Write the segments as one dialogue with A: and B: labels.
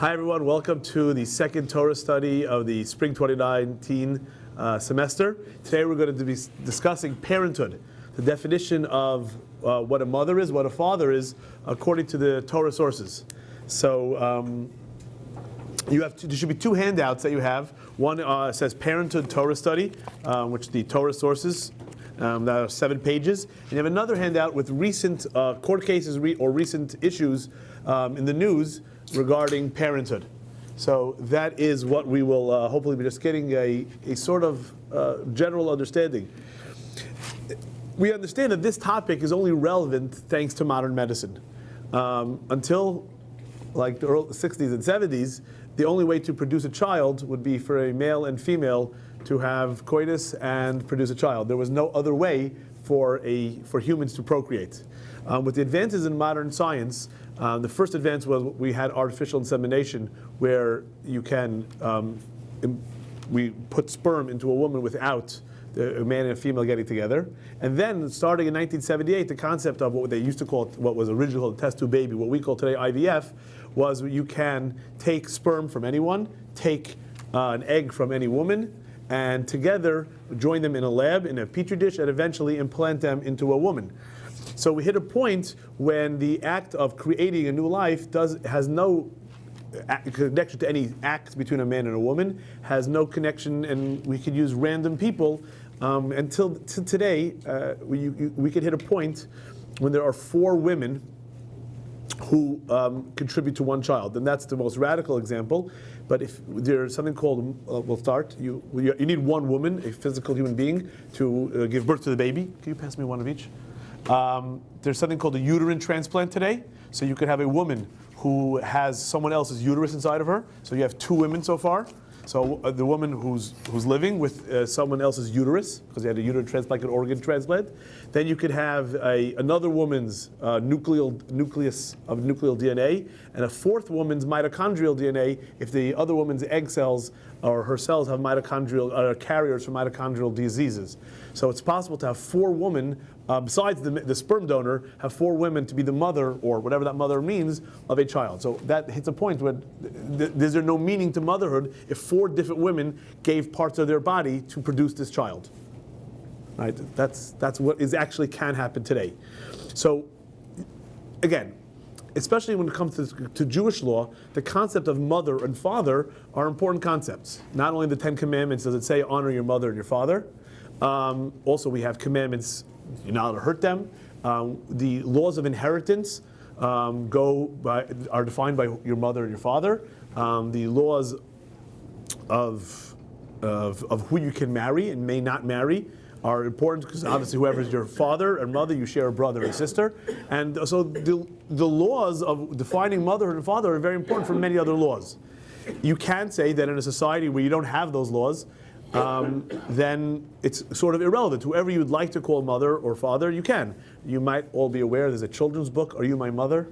A: Hi everyone, welcome to the second Torah study of the Spring 2019 semester. Today we're going to be discussing parenthood, the definition of what a mother is, what a father is, according to the Torah sources. So there should be two handouts that you have. One says Parenthood Torah Study, which the Torah sources, that are 7 pages. And you have another handout with recent court cases or recent issues in the news regarding parenthood. So that is what we will hopefully be just getting a sort of general understanding. We understand that this topic is only relevant thanks to modern medicine. Until like the early 60s and 70s, the only way to produce a child would be for a male and female to have coitus and produce a child. There was no other way for humans to procreate. With the advances in modern science, the first advance was we had artificial insemination, where you can we put sperm into a woman without a man and a female getting together. And then, starting in 1978, the concept of what they used to call, what was originally called test tube baby, what we call today IVF, was you can take sperm from anyone, take an egg from any woman, and together join them in a lab, in a petri dish, and eventually implant them into a woman. So we hit a point when the act of creating a new life has no connection to any act between a man and a woman, has no connection, and we could use random people. Until today, we could hit a point when there are 4 women who contribute to one child, and that's the most radical example. But if there's something called, we'll start, you need one woman, a physical human being, to give birth to the baby. Can you pass me one of each? There's something called a uterine transplant today. So you could have a woman who has someone else's uterus inside of her. So you have 2 women so far. So the woman who's living with someone else's uterus, because they had a uterine transplant, like an organ transplant. Then you could have another woman's nucleus of nucleal DNA, and a 4th woman's mitochondrial DNA if the other woman's egg cells or her cells have mitochondrial carriers for mitochondrial diseases. So it's possible to have 4 women, besides the sperm donor, have 4 women to be the mother, or whatever that mother means, of a child. So that hits a point where there's no meaning to motherhood if 4 different women gave parts of their body to produce this child. Right? That's what is actually can happen today. So again, especially when it comes to Jewish law, the concept of mother and father are important concepts. Not only the 10 Commandments does it say honor your mother and your father. Also, we have commandments, you're not allowed to hurt them. The laws of inheritance are defined by your mother and your father. The laws of who you can marry and may not marry are important, because obviously whoever is your father and mother, you share a brother and sister. And so the laws of defining motherhood and father are very important for many other laws. You can say that in a society where you don't have those laws, then it's sort of irrelevant. Whoever you'd like to call mother or father, you can. You might all be aware there's a children's book, Are You My Mother?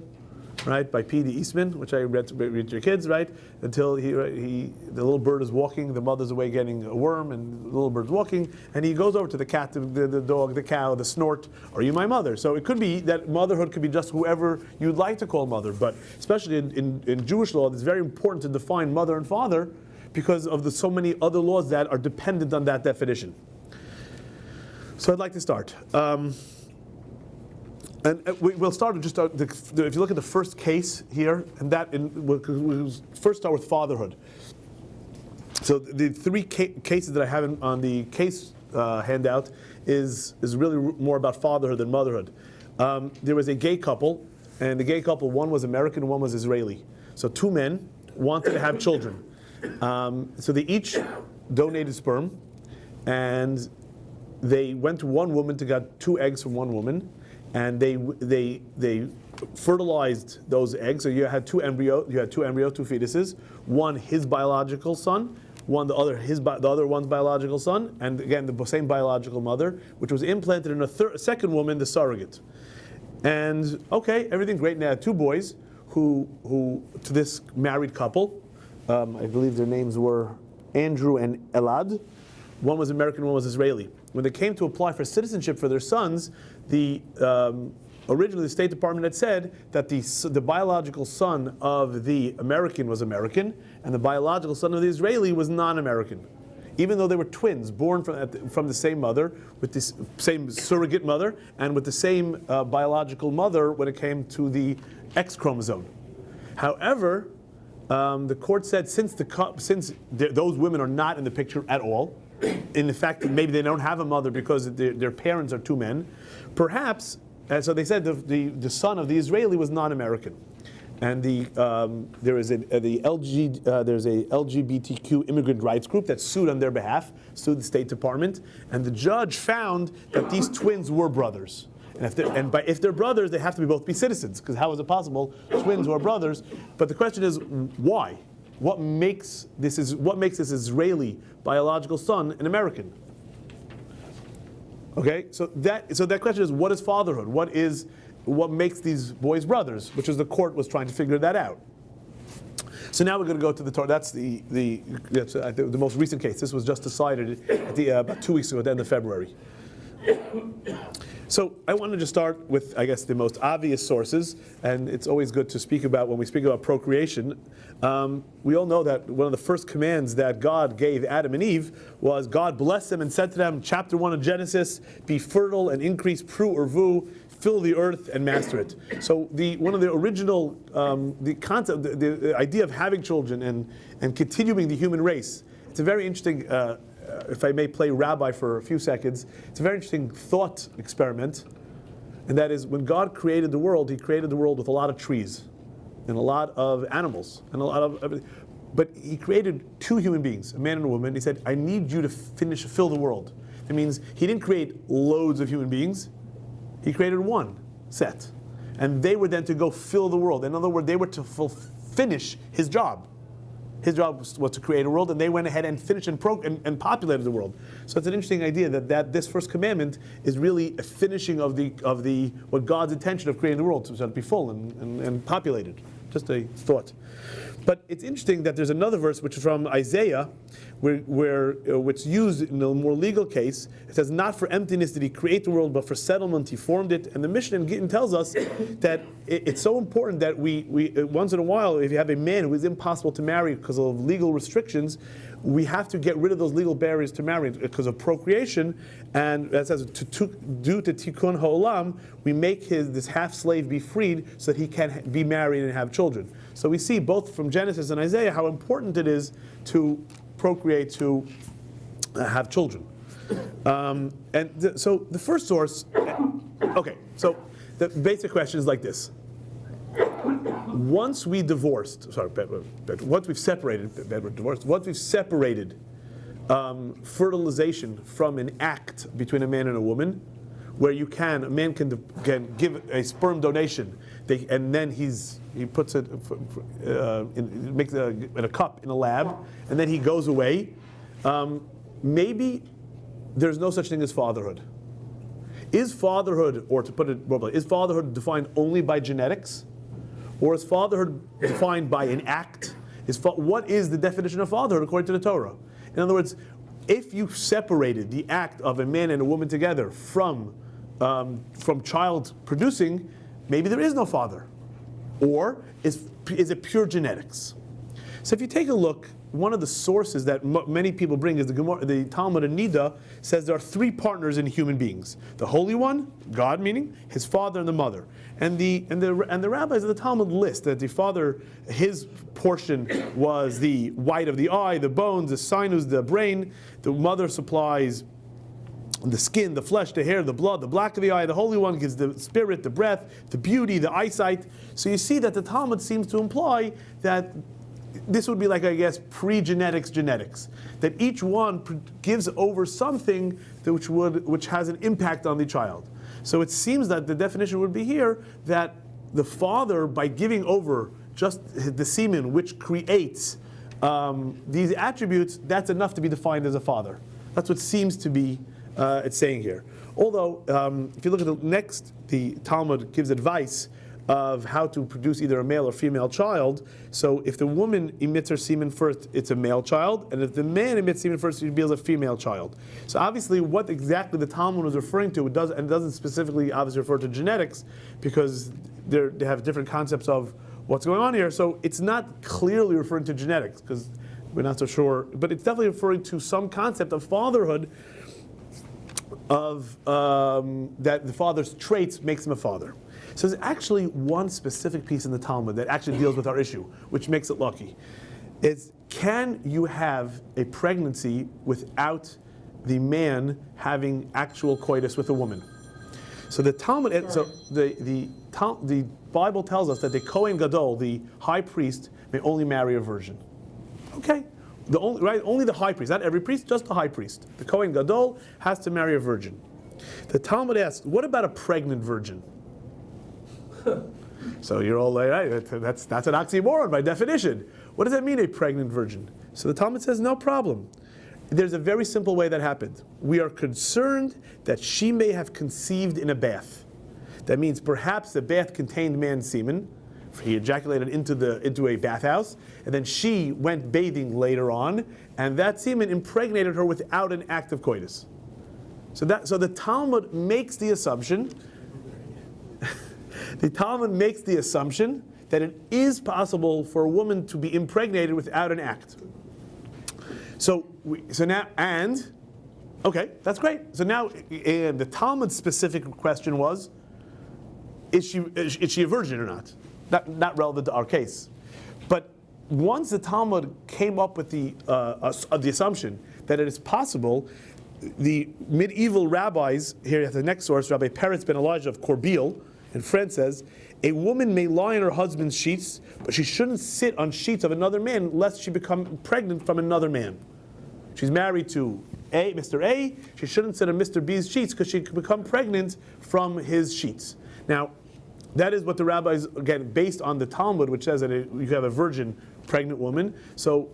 A: Right, by P.D. Eastman, which I read to your kids, right? Until the little bird is walking, the mother's away getting a worm, and the little bird's walking, and he goes over to the cat, the dog, the cow, the snort, Are you my mother? So it could be that motherhood could be just whoever you'd like to call mother, but especially in Jewish law, it's very important to define mother and father because of the so many other laws that are dependent on that definition. So I'd like to start. And we'll start with just if you look at the first case here, and we'll first start with fatherhood. So the 3 cases that I have on the case handout is really more about fatherhood than motherhood. There was a gay couple, and the gay couple, one was American, one was Israeli. So 2 men wanted to have children. So they each donated sperm, and they went to one woman to get 2 eggs from one woman. And they fertilized those eggs. So you had 2 embryos, 2 fetuses. One his biological son, one the other one's biological son, and again the same biological mother, which was implanted in a second woman, the surrogate. And okay, everything great. Now 2 boys who to this married couple. I believe their names were Andrew and Elad. One was American, one was Israeli. When they came to apply for citizenship for their sons, the originally the State Department had said that the biological son of the American was American, and the biological son of the Israeli was non-American. Even though they were twins, born from the same mother, with the same surrogate mother, and with the same biological mother when it came to the X chromosome. However, the court said since those women are not in the picture at all, in fact maybe they don't have a mother because their parents are two men, perhaps, and so they said the son of the Israeli was non-American. And there's a LGBTQ immigrant rights group that sued on their behalf, sued the State Department, and the judge found that these twins were brothers. And if they're brothers, they have to both be citizens, because how is it possible twins who are brothers? But the question is, why? What makes this Israeli biological son an American? Okay, so that question is, what is fatherhood? What makes these boys brothers? Which is the court was trying to figure that out. So now we're going to go to the Torah. That's the most recent case. This was just decided about 2 weeks ago, at the end of February. So I wanted to start with, I guess, the most obvious sources, and it's always good to speak about when we speak about procreation. We all know that one of the first commands that God gave Adam and Eve was God blessed them and said to them, chapter 1 of Genesis, be fertile and increase pru or vu, fill the earth and master it. So one of the original, the concept, the idea of having children and continuing the human race, it's a very interesting, if I may play Rabbi for a few seconds, it's a very interesting thought experiment. And that is, when God created the world, He created the world with a lot of trees and a lot of animals and a lot of everything. But He created two human beings, a man and a woman. He said, I need you to fill the world. That means He didn't create loads of human beings. He created one set. And they were then to go fill the world. In other words, they were to finish His job. His job was to create a world, and they went ahead and finished and populated the world. So it's an interesting idea that this first commandment is really a finishing of what God's intention of creating the world, so to be full and populated. Just a thought. But it's interesting that there's another verse which is from Isaiah, which used in a more legal case. It says, "Not for emptiness did He create the world, but for settlement He formed it." And the Mishnah in Gittin tells us that it's so important that we once in a while, if you have a man who is impossible to marry because of legal restrictions, we have to get rid of those legal barriers to marry because of procreation. And that says, due to tikkun ha'olam, we make this half-slave be freed so that he can be married and have children. So we see both from Genesis and Isaiah how important it is to procreate, to have children. So the first source, okay, so the basic question is like this. Once we've separated fertilization from an act between a man and a woman, where a man can give a sperm donation, and then he puts it makes it in a cup in a lab, and then he goes away. Maybe there's no such thing as fatherhood. Is fatherhood, or to put it more bluntly, is fatherhood defined only by genetics? Or is fatherhood defined by an act? What is the definition of fatherhood according to the Torah? In other words, if you separated the act of a man and a woman together from child producing, maybe there is no father. Or is it pure genetics? So if you take a look, one of the sources that many people bring is the Talmud and Nida says there are three partners in human beings: the Holy One, God meaning, His father and the mother. And the rabbis of the Talmud list that the father, his portion was the white of the eye, the bones, the sinews, the brain. The mother supplies the skin, the flesh, the hair, the blood, the black of the eye. The Holy One gives the spirit, the breath, the beauty, the eyesight. So you see that the Talmud seems to imply that this would be like, I guess, pre-genetics, that each one gives over something which has an impact on the child. So it seems that the definition would be here that the father, by giving over just the semen which creates these attributes, that's enough to be defined as a father. That's what seems to be it's saying here. Although, if you look at the next, the Talmud gives advice of how to produce either a male or female child. So if the woman emits her semen first, it's a male child, and if the man emits semen first, it becomes a female child. So obviously, what exactly the Talmud was referring to, it doesn't specifically obviously refer to genetics, because they have different concepts of what's going on here. So it's not clearly referring to genetics, because we're not so sure, but it's definitely referring to some concept of fatherhood, of that the father's traits makes him a father. So there's actually one specific piece in the Talmud that actually deals with our issue, which makes it lucky. Is, can you have a pregnancy without the man having actual coitus with a woman? So the Talmud, so the Bible tells us that the Kohen Gadol, the high priest, may only marry a virgin. Okay, only the high priest, not every priest, just the high priest. The Kohen Gadol has to marry a virgin. The Talmud asks, what about a pregnant virgin? So you're all like, right, that's an oxymoron by definition. What does that mean, a pregnant virgin? So the Talmud says, no problem. There's a very simple way that happened. We are concerned that she may have conceived in a bath. That means perhaps the bath contained man's semen. He ejaculated into a bathhouse, and then she went bathing later on, and that semen impregnated her without an act of coitus. So the Talmud makes the assumption. The Talmud makes the assumption that it is possible for a woman to be impregnated without an act. Okay, that's great. So now, the Talmud's specific question was, is she a virgin or not? Not relevant to our case. But once the Talmud came up with the assumption that it is possible, the medieval rabbis, here at the next source, Rabbi Peretz ben Elijah of Corbeil, in France says, a woman may lie in her husband's sheets, but she shouldn't sit on sheets of another man lest she become pregnant from another man. She's married to Mr. A, she shouldn't sit on Mr. B's sheets because she could become pregnant from his sheets. Now, that is what the rabbis, again, based on the Talmud, which says that you have a virgin pregnant woman. So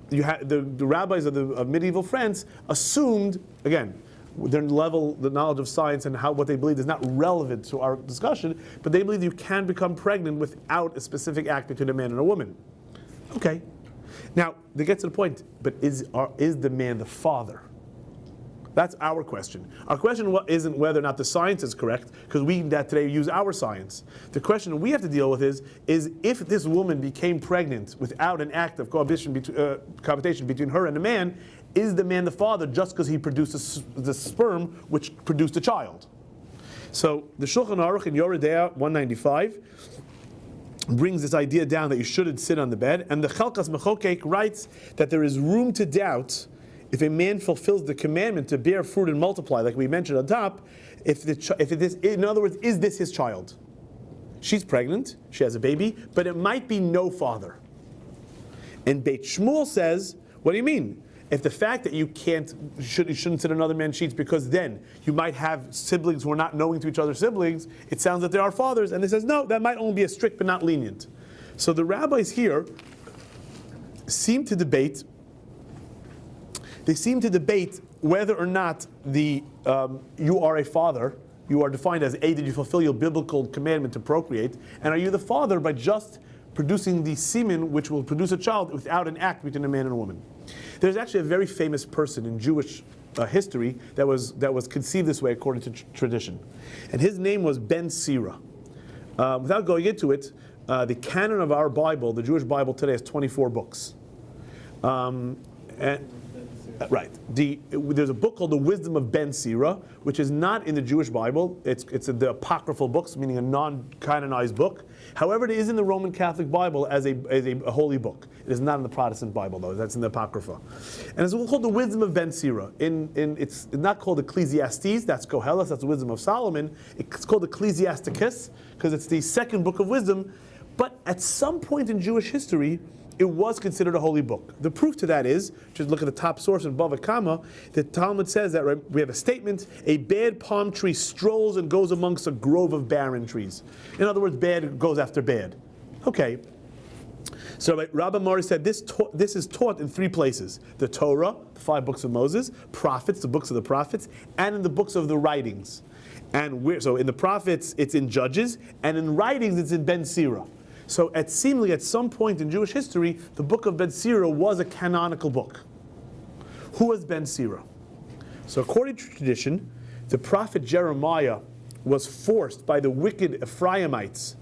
A: you have the rabbis of medieval France assumed, again, their level, the knowledge of science and what they believe is not relevant to our discussion, but they believe you can become pregnant without a specific act between a man and a woman. Okay. Now, they get to the point, but is the man the father? That's our question. Our question isn't whether or not the science is correct, because we today use our science. The question we have to deal with is if this woman became pregnant without an act of cohabitation between her and the man, is the man the father just because he produced the sperm which produced a child? So the Shulchan Aruch in Yoreh De'ah 195 brings this idea down that you shouldn't sit on the bed, and the Chalkas Mechokek writes that there is room to doubt if a man fulfills the commandment to bear fruit and multiply, like we mentioned on top. In other words, is this his child? She's pregnant, she has a baby, but it might be no father. And Beit Shmuel says, what do you mean? If the fact that you shouldn't sit on another man's sheets because then you might have siblings who are not knowing to each other siblings, it sounds that they are fathers, and they says, no, that might only be a strict but not lenient. So the rabbis here seem to debate whether or not you are a father, you are defined as A, did you fulfill your biblical commandment to procreate, and are you the father by just producing the semen which will produce a child without an act between a man and a woman. There's actually a very famous person in Jewish history that was conceived this way according to tradition, and his name was Ben Sira. Without going into it, the canon of our Bible, the Jewish Bible today, has 24 books. Right. There's a book called The Wisdom of Ben Sira, which is not in the Jewish Bible. It's in the apocryphal books, meaning a non-canonized book. However, it is in the Roman Catholic Bible as a holy book. It is not in the Protestant Bible, though. That's in the Apocrypha. And it's called The Wisdom of Ben Sira. It's not called Ecclesiastes, that's Koheles, that's the Wisdom of Solomon. It's called Ecclesiasticus, because it's the second book of wisdom. But at some point in Jewish history, it was considered a holy book. The proof to that is, just look at the top source in Bava Kama, the Talmud says that, right, we have a statement, a bad palm tree strolls and goes amongst a grove of barren trees. In other words, bad goes after bad. Okay. So Rabbi Mori said this is taught in 3 places. The Torah, the 5 books of Moses, prophets, the books of the prophets, and in the books of the writings. And so in the prophets, it's in Judges, and in writings, it's in Ben Sira. So seemingly at some point in Jewish history, the book of Ben Sira was a canonical book. Who was Ben Sira? So according to tradition, the prophet Jeremiah was forced by the wicked Ephraimites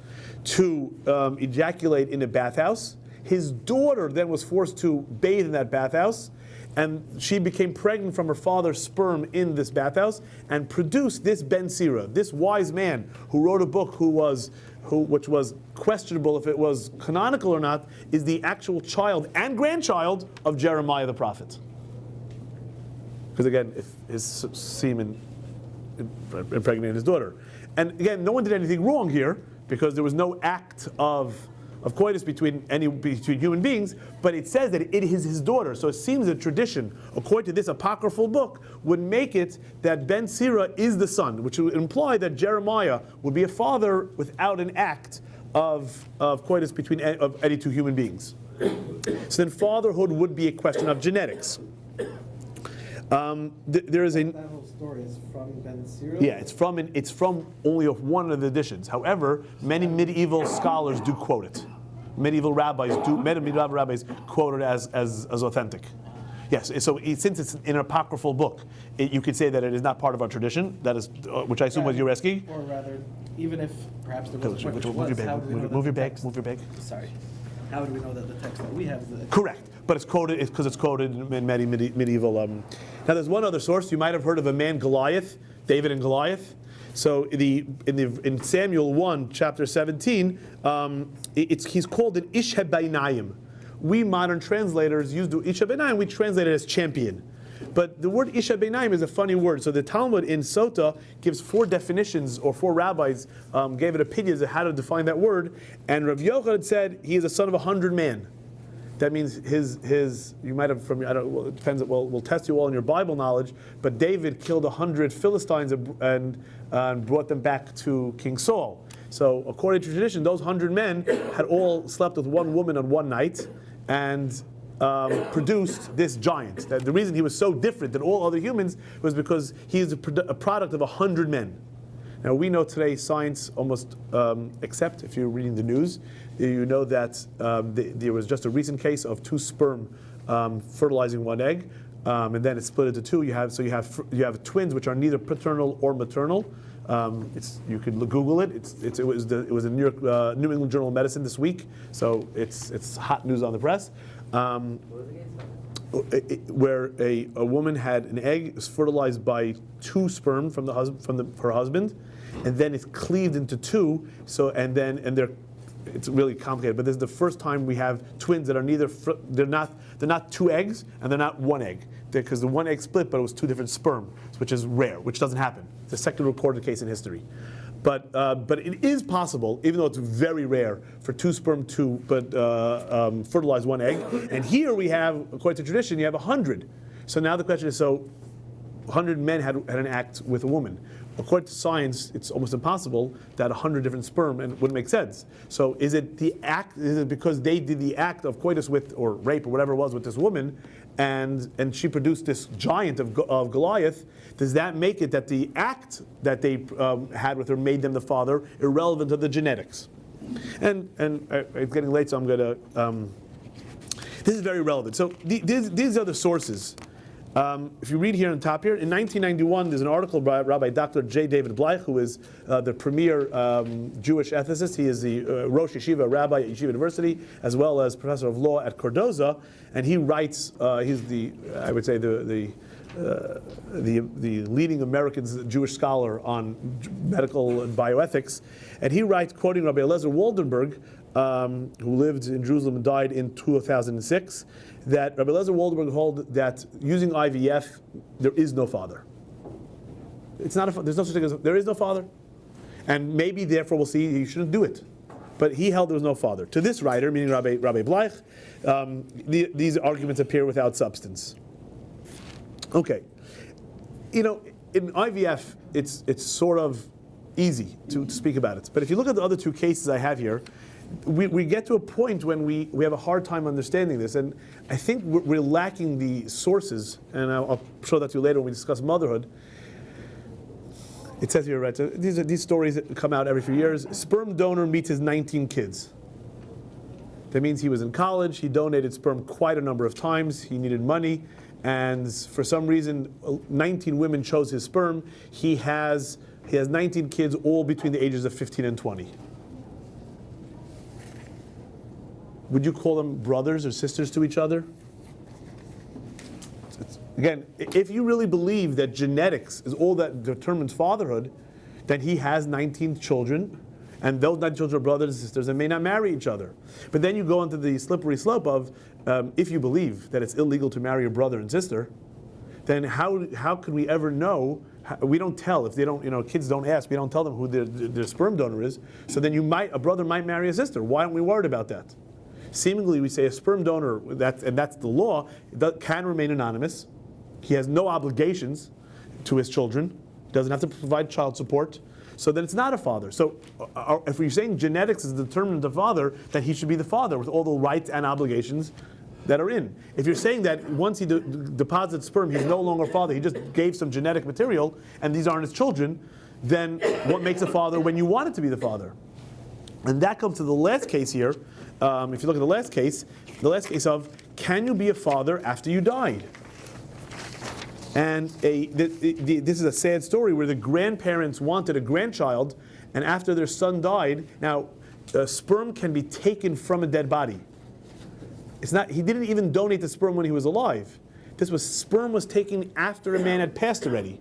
A: to ejaculate in a bathhouse. His daughter then was forced to bathe in that bathhouse, and she became pregnant from her father's sperm in this bathhouse and produced this Ben Sira, this wise man who wrote a book which was questionable if it was canonical or not, is the actual child and grandchild of Jeremiah the prophet. Because again, if his semen impregnated his daughter. And again, no one did anything wrong here because there was no act of coitus between human beings, but it says that it is his daughter. So it seems that tradition, according to this apocryphal book, would make it that Ben Sira is the son, which would imply that Jeremiah would be a father without an act of coitus between any two human beings. So then fatherhood would be a question of genetics. There is
B: that whole story is from Ben Sira?
A: Yeah, it's from only of one of the editions. However, many medieval scholars do quote it. Many medieval rabbis quote it as authentic. Yes, so since it's an apocryphal book, you could say that it is not part of our tradition. That is, which I assume was your asking.
B: Or rather, even if perhaps there was a point
A: Move your bag.
B: Sorry. How do we know that the text that we have is the...
A: Correct, but it's quoted because it's quoted in many medieval. Now, there's one other source. You might have heard of a man Goliath, David and Goliath. So in Samuel 1, chapter 17, he's called an Ish HaBainayim. We modern translators use the Ish HaBainayim. We translate it as champion. But the word Ish HaBainayim is a funny word. So the Talmud in Sota gives 4 definitions, or 4 rabbis gave it opinions of how to define that word. And Rav Yochanan said he is a son of 100 men. That means you might have it depends. We'll test you all in your Bible knowledge. But David killed 100 Philistines and brought them back to King Saul. So according to tradition, those 100 men had all slept with one woman on one night and produced this giant. The reason he was so different than all other humans was because he is a product of 100 men. Now we know today science almost, except if you're reading the news, you know that there was just a recent case of 2 sperm fertilizing 1 egg, and then it's split into 2. You have twins which are neither paternal or maternal. You could Google it. It was in New England Journal of Medicine this week, so it's hot news on the press. Where a woman had an egg, was fertilized by 2 sperm from her husband, and then it's cleaved into 2. So it's really complicated. But this is the first time we have twins that are they're not 2 eggs and they're not 1 egg, because the 1 egg split, but it was 2 different sperm, which is rare, which doesn't happen. It's the second recorded case in history. But it is possible, even though it's very rare, for 2 sperm to fertilize 1 egg. And here we have, according to tradition, you have 100. So now the question is, 100 men had an act with a woman. According to science, it's almost impossible that 100 different sperm, and it wouldn't make sense. So is it the act? Is it because they did the act of coitus or rape or whatever it was with this woman, and she produced this giant of Goliath? Does that make it that the act that they had with her made them the father, irrelevant of the genetics? And it's getting late, so I'm going to. This is very relevant. So these are the sources. If you read here on top here, in 1991, there's an article by Rabbi Dr. J. David Bleich, who is the premier Jewish ethicist. He is the Rosh Yeshiva rabbi at Yeshiva University, as well as professor of law at Cardozo. And he writes, he's the leading American Jewish scholar on medical and bioethics. And he writes, quoting Rabbi Eliezer Waldenberg, who lived in Jerusalem and died in 2006, that Rabbi Eliezer Waldenberg held that using IVF, there is no father. It's not there's no such thing as there is no father, and maybe therefore we'll see you shouldn't do it. But he held there was no father. To this writer, meaning Rabbi Bleich, these arguments appear without substance. Okay, in IVF, it's sort of easy to speak about it. But if you look at the other 2 cases I have here, we get to a point when we have a hard time understanding this, and I think we're lacking the sources, and I'll show that to you later when we discuss motherhood. It says here, right? So these stories that come out every few years. Sperm donor meets his 19 kids. That means he was in college. He donated sperm quite a number of times. He needed money, and for some reason, 19 women chose his sperm. He has 19 kids, all between the ages of 15 and 20. Would you call them brothers or sisters to each other? Again, if you really believe that genetics is all that determines fatherhood, then he has 19 children, and those 19 children are brothers and sisters and may not marry each other. But then you go into the slippery slope of, if you believe that it's illegal to marry a brother and sister, then how can we ever know? We don't tell. If they don't, kids don't ask. We don't tell them who their sperm donor is. So then a brother might marry a sister. Why aren't we worried about that? Seemingly, we say a sperm donor, and that's the law, can remain anonymous. He has no obligations to his children. He doesn't have to provide child support. So then it's not a father. So if we're saying genetics is the determinant of father, then he should be the father with all the rights and obligations that are in. If you're saying that once he deposits sperm, he's no longer a father, he just gave some genetic material, and these aren't his children, then what makes a father when you want it to be the father? And that comes to the last case here. If you look at the last case of, can you be a father after you died? And this is a sad story where the grandparents wanted a grandchild, and after their son died, now sperm can be taken from a dead body. He didn't even donate the sperm when he was alive. Sperm was taken after a man had passed already.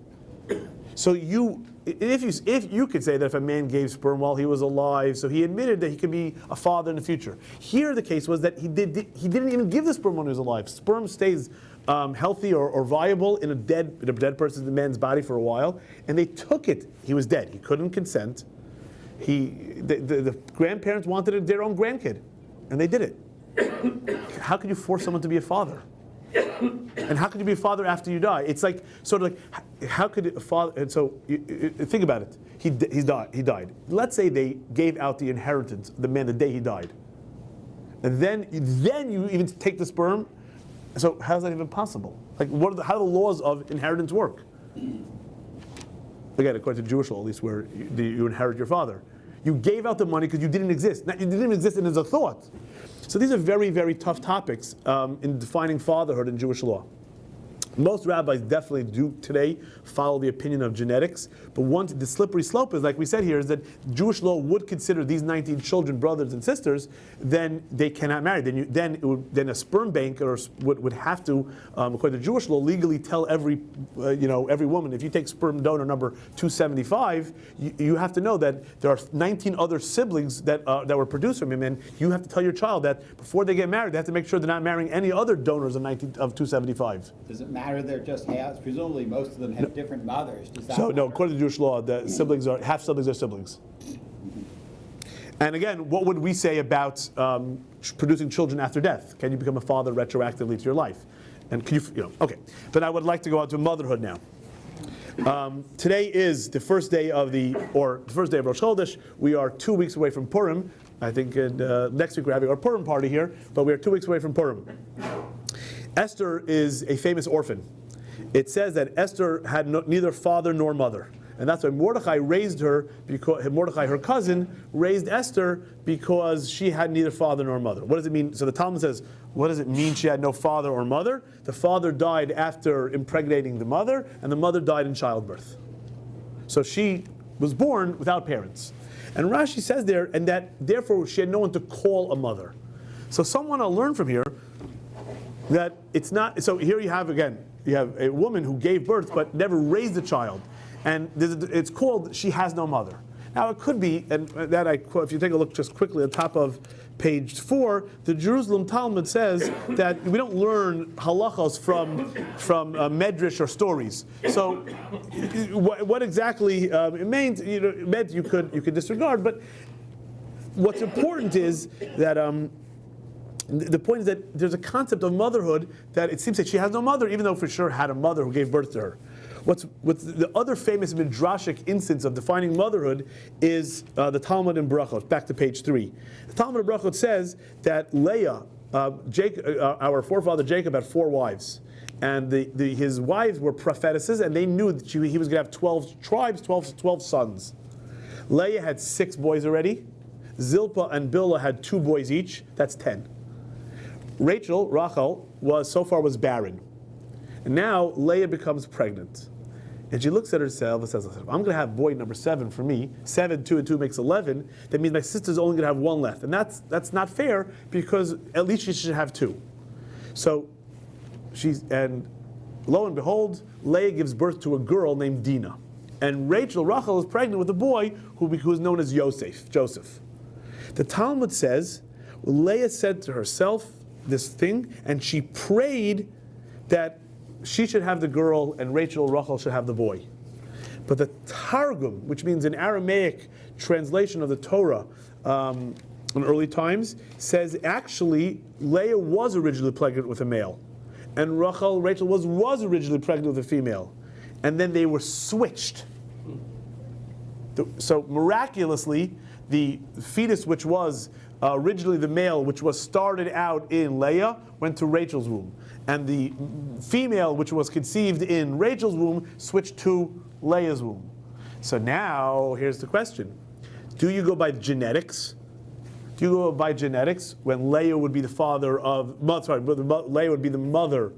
A: So if you could say that if a man gave sperm while he was alive, so he admitted that he could be a father in the future. Here the case was that he didn't even give the sperm when he was alive. Sperm stays healthy or viable in a dead person's man's body for a while, and they took it. He was dead. He couldn't consent. The grandparents wanted their own grandkid, and they did it. How could you force someone to be a father? And how could you be a father after you die? It's like sort of like, how could a father? And so think about it. He died. Let's say they gave out the inheritance, the man, the day he died, and then you even take the sperm. So how is that even possible? Like, how do the laws of inheritance work? Again, according to Jewish law, at least, where you inherit your father. You gave out the money because you didn't exist. You didn't even exist as a thought. So these are very, very tough topics in defining fatherhood in Jewish law. Most rabbis definitely do today follow the opinion of genetics, but the slippery slope is, like we said here, is that Jewish law would consider these 19 children brothers and sisters, then they cannot marry. Then a sperm bank would have to, according to Jewish law, legally tell every woman, if you take sperm donor number 275, you have to know that there are 19 other siblings that were produced from him, and you have to tell your child that before they get married, they have to make sure they're not marrying any other donors of 275.
C: Does it matter they're just halves? Presumably most of them have different mothers. Does that
A: So
C: matter?
A: no, according to Jewish law, the siblings are half siblings are siblings. And again, what would we say about producing children after death? Can you become a father retroactively to your life? And can you okay. But I would like to go on to motherhood now. Today is the first day of Rosh Chodesh. We are 2 weeks away from Purim. I think next week we're having our Purim party here, but we are 2 weeks away from Purim. Esther is a famous orphan. It says that Esther had neither father nor mother. And that's why Mordechai raised her, because Mordechai, her cousin, raised Esther because she had neither father nor mother. What does it mean? So the Talmud says, what does it mean she had no father or mother? The father died after impregnating the mother, and the mother died in childbirth. So she was born without parents. And Rashi says there, and that therefore she had no one to call a mother. So someone will learn from here that it's not, so here you have a woman who gave birth but never raised a child. And it's called, she has no mother. Now it could be, and that I quote, if you take a look just quickly on top of page 4, the Jerusalem Talmud says that we don't learn halachos from medrash or stories. So what exactly it means, you could disregard, but what's important is that the point is that there's a concept of motherhood that it seems that she has no mother, even though for sure had a mother who gave birth to her. What's the other famous midrashic instance of defining motherhood is the Talmud in Brachot. Back to page 3. The Talmud in Brachot says that Leah, our forefather Jacob, had 4 wives, And his wives were prophetesses, and they knew that he was going to have 12 tribes, 12 sons. Leah had 6 boys already. Zilpah and Bilhah had 2 boys each. That's 10. Rachel was barren. And now Leah becomes pregnant. And she looks at herself and says, I'm going to have boy number 7 for me. 7, 2, and 2 makes 11. That means my sister's only going to have 1 left. And that's not fair, because at least she should have 2. So and lo and behold, Leah gives birth to a girl named Dinah. And Rachel is pregnant with a boy who is known as Joseph. The Talmud says, Leah said to herself this thing, and she prayed that she should have the girl and Rachel should have the boy. But the Targum, which means an Aramaic translation of the Torah in early times, says actually Leah was originally pregnant with a male, and Rachel was originally pregnant with a female, and then they were switched. So miraculously, the fetus, which was originally the male, which was started out in Leah, went to Rachel's womb. And the female, which was conceived in Rachel's womb, switched to Leah's womb. So now, here's the question. Do you go by genetics? Do you go by genetics when Leah would be the Leah would be the mother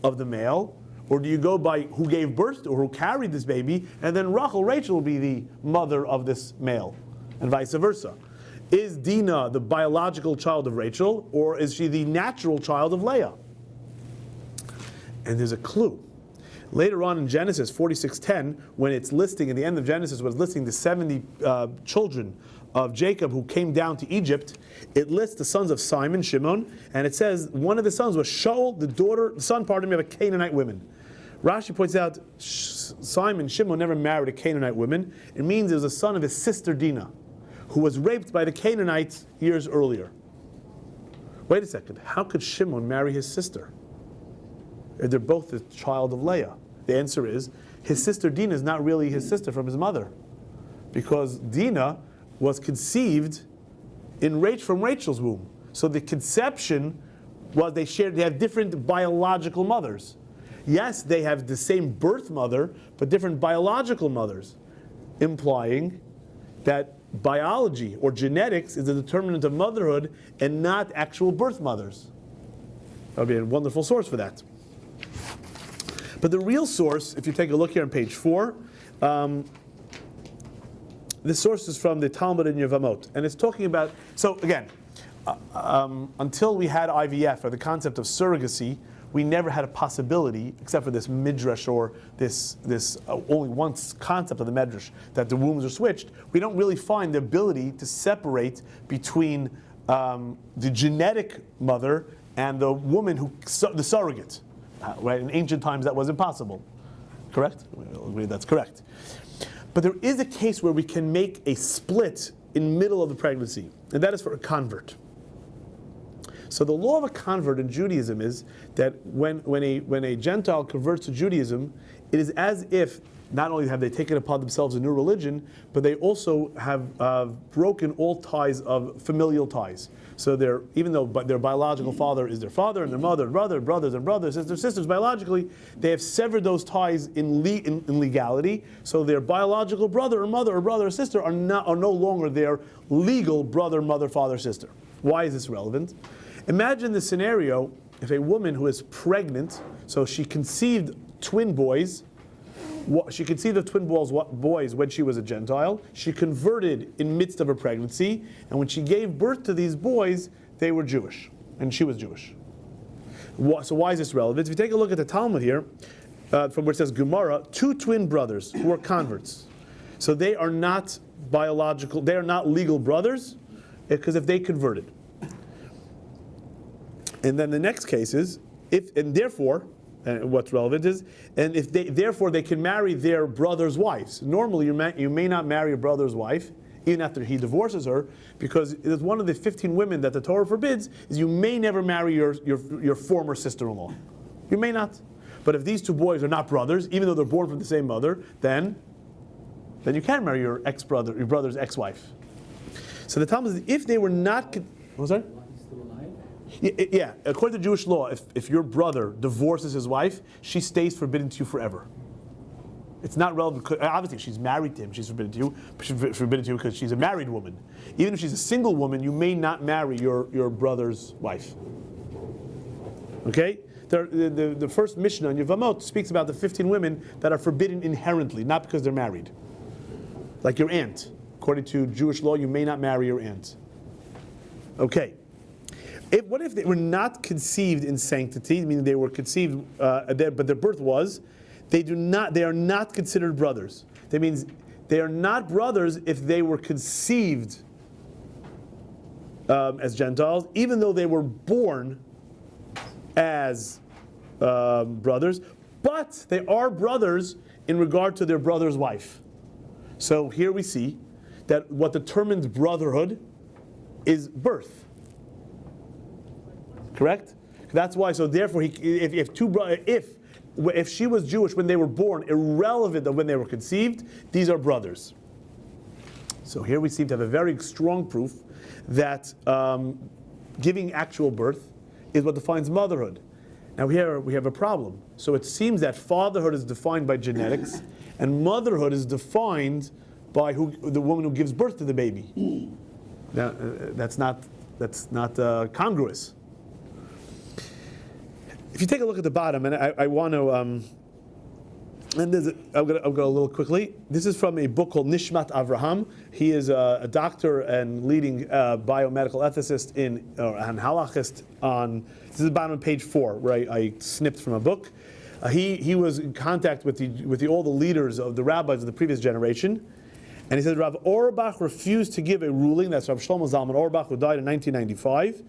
A: of the male? Or do you go by who gave birth to or who carried this baby, and then Rachel will be the mother of this male, and vice versa? Is Dinah the biological child of Rachel, or is she the natural child of Leah? And there's a clue. Later on in Genesis 46:10, when it's listing, at the end of Genesis, when it's listing the 70 children of Jacob who came down to Egypt, it lists the sons of Simon, Shimon, and it says one of the sons was Shaul, the son of a Canaanite woman. Rashi points out Simon, Shimon never married a Canaanite woman. It means it was a son of his sister Dinah, who was raped by the Canaanites years earlier. Wait a second, how could Shimon marry his sister? They're both the child of Leah. The answer is, his sister Dinah is not really his sister from his mother, because Dinah was conceived from Rachel's womb. So the conception was they have different biological mothers. Yes, they have the same birth mother, but different biological mothers, implying that biology or genetics is a determinant of motherhood and not actual birth mothers. That would be a wonderful source for that. But the real source, if you take a look here on page 4, this source is from the Talmud in Yevamot, and it's talking about, so again, until we had IVF, or the concept of surrogacy, we never had a possibility, except for this midrash or this only one concept of the midrash, that the wombs are switched. We don't really find the ability to separate between the genetic mother and the woman the surrogate. Right? In ancient times, that was impossible. Correct? We'll agree that's correct. But there is a case where we can make a split in the middle of the pregnancy, and that is for a convert. So the law of a convert in Judaism is that when a Gentile converts to Judaism, it is as if not only have they taken upon themselves a new religion, but they also have broken all ties of familial ties. So even though their biological father is their father, and their mother and brother, brothers and brothers, sisters biologically, they have severed those ties in legality. So their biological brother or mother or brother or sister are no longer their legal brother, mother, father, sister. Why is this relevant? Imagine the scenario if a woman who is pregnant, so she conceived twin boys. She conceived of twin boys when she was a Gentile. She converted in midst of her pregnancy, and when she gave birth to these boys, they were Jewish, and she was Jewish. So why is this relevant? If you take a look at the Talmud here, from where it says Gemara, 2 twin brothers who are converts. So they are not biological, they are not legal brothers, because if they converted. And then the next case is, what's relevant is, and if they can marry their brother's wives. Normally, you may not marry a brother's wife, even after he divorces her, because it's one of the 15 women that the Torah forbids, is you may never marry your former sister-in-law. You may not. But if these 2 boys are not brothers, even though they're born from the same mother, then you can marry your brother's ex-wife. So the Talmud says, if they were not... What was that? Yeah, according to Jewish law, if your brother divorces his wife, she stays forbidden to you forever. It's not relevant, obviously if she's married to him, she's forbidden to you, but she's forbidden to you because she's a married woman. Even if she's a single woman, you may not marry your brother's wife. Okay? The first Mishnah in Yevamot speaks about the 15 women that are forbidden inherently, not because they're married. Like your aunt. According to Jewish law, you may not marry your aunt. Okay. What if they were not conceived in sanctity, meaning they were conceived, but their birth was, they are not considered brothers. That means they are not brothers if they were conceived as Gentiles, even though they were born as brothers, but they are brothers in regard to their brother's wife. So here we see that what determines brotherhood is birth. Correct? That's why. So therefore, if she was Jewish when they were born, irrelevant of when they were conceived, these are brothers. So here we seem to have a very strong proof that giving actual birth is what defines motherhood. Now here we have a problem. So it seems that fatherhood is defined by genetics, and motherhood is defined by the woman who gives birth to the baby. Now that's not congruous. If you take a look at the bottom, and I want to, I'll go a little quickly. This is from a book called Nishmat Avraham. He is a doctor and leading biomedical ethicist and halachist this is the bottom of page 4, where I snipped from a book. He was in contact with all the leaders of the rabbis of the previous generation. And he said Rav Auerbach refused to give a ruling. That's Rav Shlomo Zalman Auerbach, who died in 1995.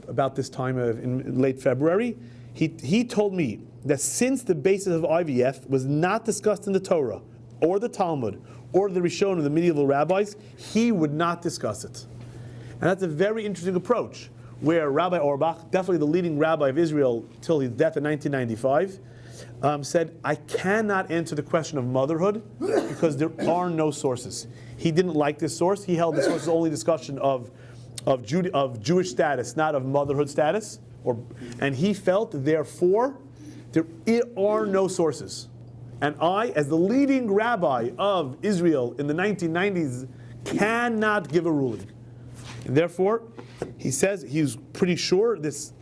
A: About this time in late February, he told me that since the basis of IVF was not discussed in the Torah, or the Talmud, or the Rishon of the medieval rabbis, he would not discuss it. And that's a very interesting approach, where Rabbi Auerbach, definitely the leading rabbi of Israel till his death in 1995, said, I cannot answer the question of motherhood because there are no sources. He didn't like this source. He held this source as only discussion of Jewish status, not of motherhood status, and he felt, therefore, there are no sources. And I, as the leading rabbi of Israel in the 1990s, cannot give a ruling. And therefore, he says he's pretty sure this,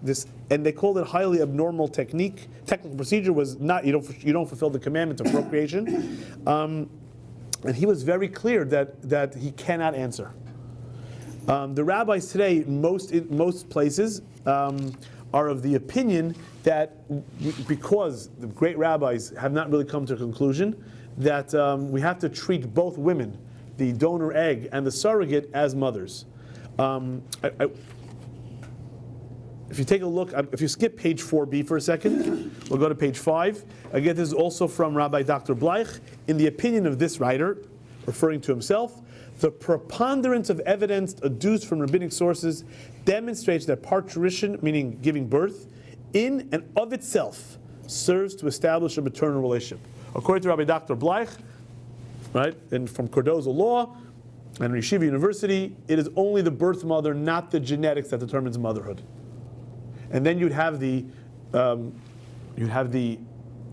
A: and they called it highly abnormal technical procedure was not, you don't fulfill the commandment of procreation. And he was very clear that he cannot answer. The rabbis today, in most places, are of the opinion that because the great rabbis have not really come to a conclusion, that we have to treat both women, the donor egg and the surrogate, as mothers. If you take a look, if you skip page 4b for a second, we'll go to page 5. Again, this is also from Rabbi Dr. Bleich. In the opinion of this writer, referring to himself, the preponderance of evidence adduced from rabbinic sources demonstrates that parturition, meaning giving birth, in and of itself serves to establish a maternal relationship. According to Rabbi Dr. Bleich, right, and from Cardozo Law and Yeshiva University, it is only the birth mother, not the genetics, that determines motherhood. And then you'd have the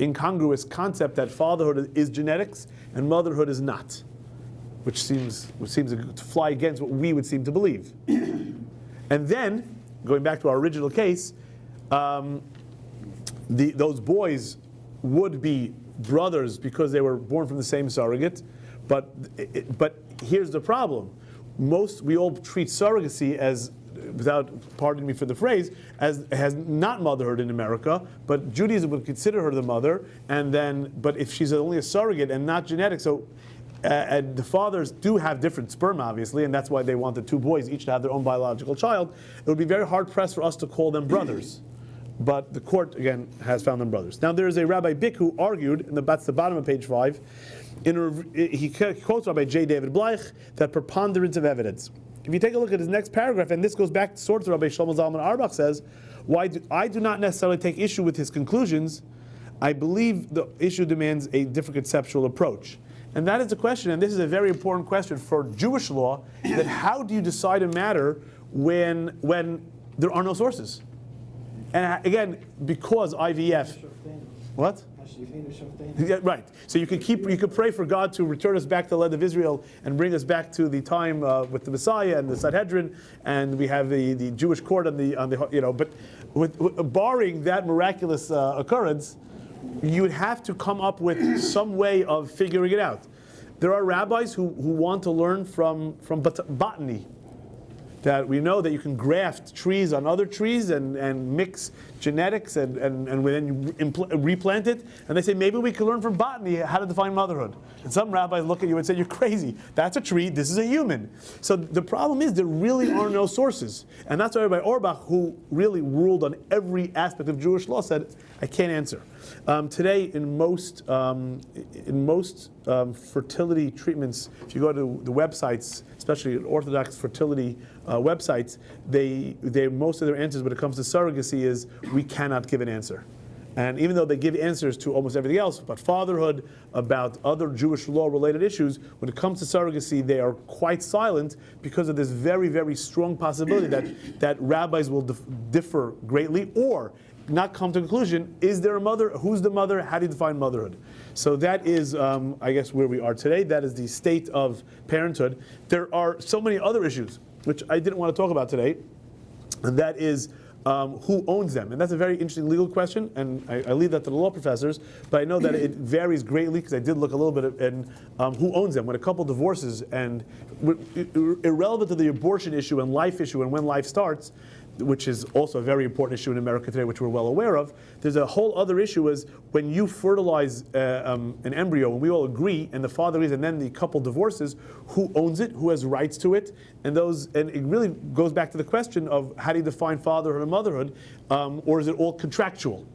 A: incongruous concept that fatherhood is genetics and motherhood is not, which seems to fly against what we would seem to believe. And then, going back to our original case, those boys would be brothers because they were born from the same surrogate. But here's the problem: we all treat surrogacy as, without pardon me for the phrase, as not motherhood in America. But Judaism would consider her the mother, but if she's only a surrogate and not genetic, so. And the fathers do have different sperm, obviously, and that's why they want the two boys each to have their own biological child. It would be very hard-pressed for us to call them brothers. But the court, again, has found them brothers. Now, there is a Rabbi Bick who argued, and that's the bottom of page 5, he quotes Rabbi J. David Bleich, that preponderance of evidence. If you take a look at his next paragraph, and this goes back sort of to Rabbi Shlomo Zalman Auerbach says, I do not necessarily take issue with his conclusions. I believe the issue demands a different conceptual approach. And that is the question, and this is a very important question for Jewish law, that how do you decide a matter when there are no sources. And again, because IVF, what? Yeah, right. So you could pray for God to return us back to the land of Israel and bring us back to the time with the Messiah and the Sanhedrin, and we have the Jewish court on the But barring that miraculous occurrence, you would have to come up with some way of figuring it out. There are rabbis who want to learn from botany. That we know that you can graft trees on other trees and mix genetics and then you replant it. And they say maybe we can learn from botany how to define motherhood. And some rabbis look at you and say, you're crazy. That's a tree, this is a human. So the problem is there really are no sources. And that's why Rabbi Auerbach, who really ruled on every aspect of Jewish law, said, I can't answer. Today, in most fertility treatments, if you go to the websites, especially Orthodox fertility websites, they most of their answers when it comes to surrogacy is we cannot give an answer. And even though they give answers to almost everything else, about fatherhood, about other Jewish law-related issues, when it comes to surrogacy, they are quite silent because of this very, very strong possibility that rabbis will differ greatly, or not come to a conclusion, is there a mother? Who's the mother? How do you define motherhood? So that is, I guess, where we are today. That is the state of parenthood. There are so many other issues, which I didn't want to talk about today, and that is who owns them. And that's a very interesting legal question, and I leave that to the law professors, but I know that it varies greatly, because I did look a little bit at who owns them. When a couple divorces, and irrelevant to the abortion issue and life issue and when life starts, which is also a very important issue in America today, which we're well aware of, there's a whole other issue is when you fertilize an embryo, and we all agree, and the father agrees, and then the couple divorces, who owns it, who has rights to it, and it really goes back to the question of how do you define fatherhood and motherhood, or is it all contractual?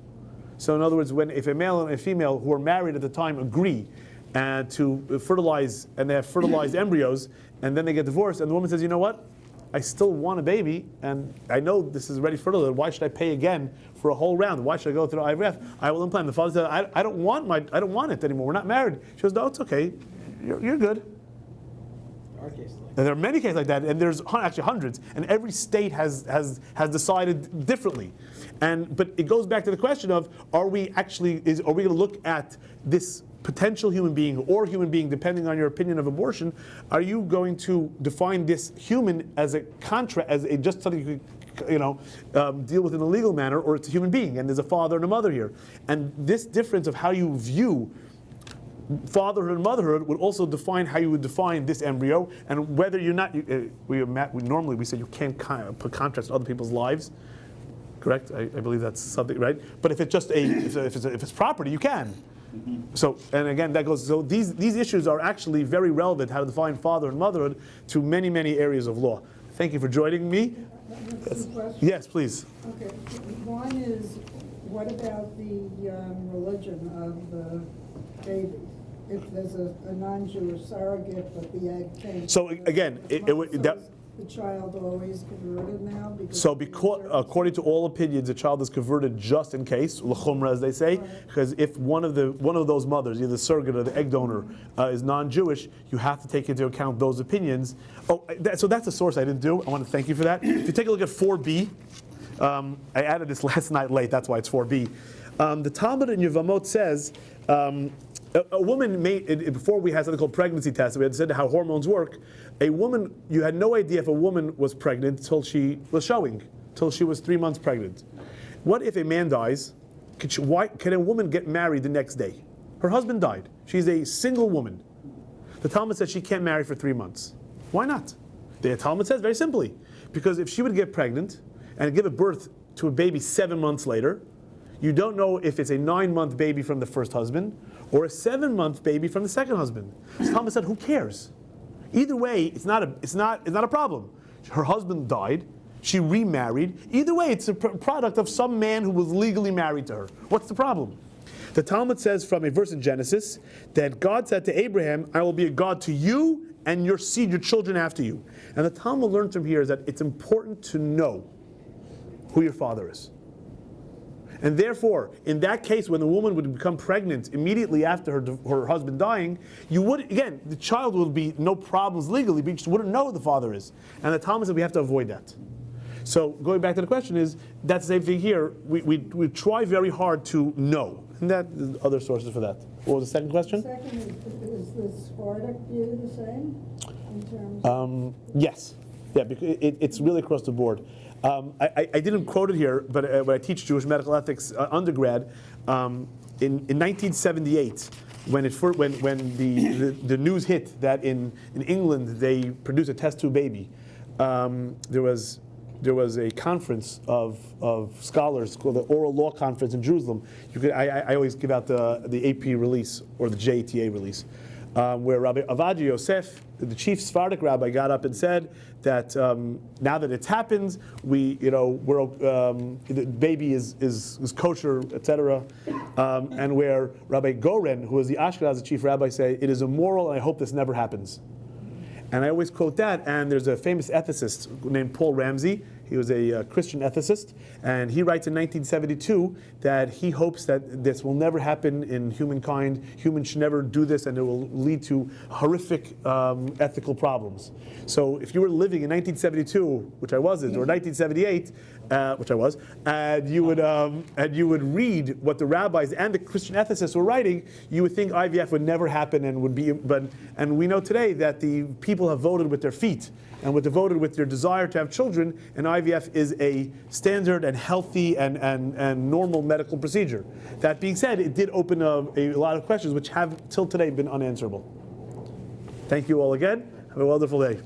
A: So in other words, if a male and a female who are married at the time agree to fertilize, and they have fertilized embryos, and then they get divorced, and the woman says, you know what? I still want a baby, and I know this is ready for fertilizer. Why should I pay again for a whole round? Why should I go through IVF? I will implant. The father said, I don't want it anymore. We're not married. She goes, no, it's okay. You're good. And there are many cases like that, and there's actually hundreds, and every state has decided differently. But it goes back to the question of, are we going to look at this potential human being or human being, depending on your opinion of abortion, are you going to define this human as a just something you could deal with in a legal manner, or it's a human being and there's a father and a mother here? And this difference of how you view fatherhood and motherhood would also define how you would define this embryo, and whether you're not. We normally say you can't put contrast to other people's lives. Correct? I believe that's something, right? But if it's just if it's property, you can. So, and again, that goes. So these issues are actually very relevant, how to define father and motherhood, to many, many areas of law. Thank you for joining me. Yes, please.
D: Okay. One is, what about the religion of the baby? If there's a non-Jewish surrogate, but the egg came.
A: So again,
D: the child always converted now?
A: So according to all opinions, the child is converted just in case, l'chumra as they say, because if one of those mothers, either the surrogate or the egg donor, is non-Jewish, you have to take into account those opinions. So that's a source I didn't do. I want to thank you for that. If you take a look at 4b, I added this last night late, that's why it's 4b. The Talmud in Yevamot says, a woman before we had something called pregnancy tests, we had said how hormones work. A woman, you had no idea if a woman was pregnant until she was showing, till she was 3 months pregnant. What if a man dies? Can a woman get married the next day? Her husband died. She's a single woman. The Talmud says she can't marry for 3 months. Why not? The Talmud says very simply, because if she would get pregnant and give a birth to a baby 7 months later, you don't know if it's a 9-month baby from the first husband or a 7-month baby from the second husband. So Talmud said, who cares? Either way, it's not a problem. Her husband died. She remarried. Either way, it's a product of some man who was legally married to her. What's the problem? The Talmud says from a verse in Genesis that God said to Abraham, I will be a God to you and your seed, your children after you. And the Talmud learned from here is that it's important to know who your father is. And therefore, in that case, when the woman would become pregnant immediately after her husband dying, the child would be no problems legally, but you just wouldn't know who the father is. And the Talmud said we have to avoid that. So going back to the question is, that's the same thing here. We try very hard to know. And that other sources for that. What was the second question?
D: Second, is the Sephardic view the same in terms of?
A: Yes. Yeah, because it's really across the board. I didn't quote it here, but when I teach Jewish medical ethics undergrad, in 1978, when the news hit that in England they produced a test tube baby, there was a conference of scholars called the Oral Law Conference in Jerusalem. I always give out the AP release or the JTA release, where Rabbi Avadia Yosef, the chief Sephardic rabbi, got up and said that now that it's happened, the baby is kosher, etc. And where Rabbi Goren, who was the Ashkenazi chief rabbi, said it is immoral, and I hope this never happens. And I always quote that, and there's a famous ethicist named Paul Ramsey. He was a Christian ethicist, and he writes in 1972 that he hopes that this will never happen in humankind. Humans should never do this, and it will lead to horrific ethical problems. So if you were living in 1972, which I wasn't, or 1978, which I was, and you would read what the rabbis and the Christian ethicists were writing, you would think IVF would never happen and would be. And we know today that the people have voted with their feet and would have voted with their desire to have children, and IVF is a standard and healthy and normal medical procedure. That being said, it did open a lot of questions which have till today been unanswerable. Thank you all again. Have a wonderful day.